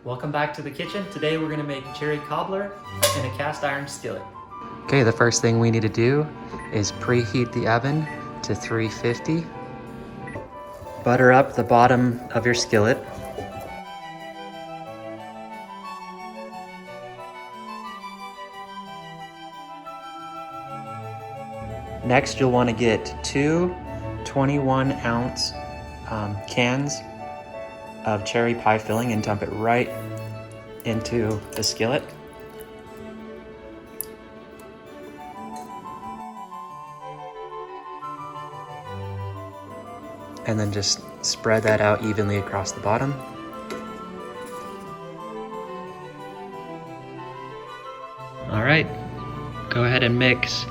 Welcome back to the kitchen. Today we're gonna make cherry cobbler in a cast iron skillet. Okay, the first thing we need to do is preheat the oven to 350. Butter up the bottom of your skillet. Next, you'll want to get two 21-ounce cans of cherry pie filling and dump it right into the skillet. And then just spread that out evenly across the bottom. All right, go ahead and mix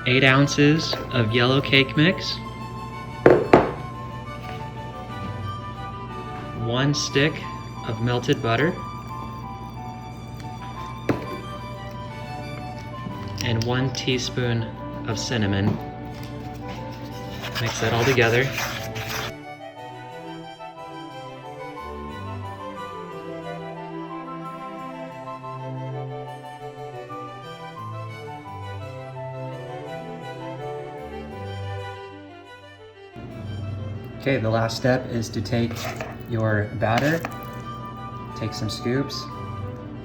8 ounces of yellow cake mix, 1 stick of melted butter, and 1 teaspoon of cinnamon. Mix that all together. Okay, the last step is to take your batter, take some scoops,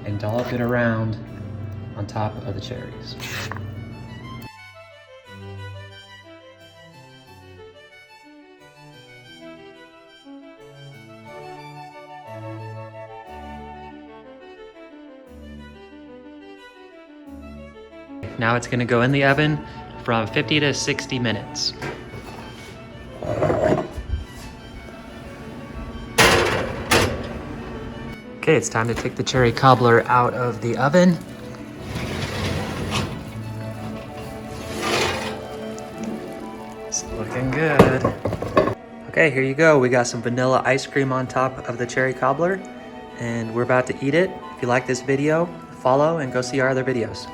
and dollop it around on top of the cherries. Now it's going to go in the oven from 50 to 60 minutes. Okay, it's time to take the cherry cobbler out of the oven. It's looking good. Okay, here you go. We got some vanilla ice cream on top of the cherry cobbler, and we're about to eat it. If you like this video, follow and go see our other videos.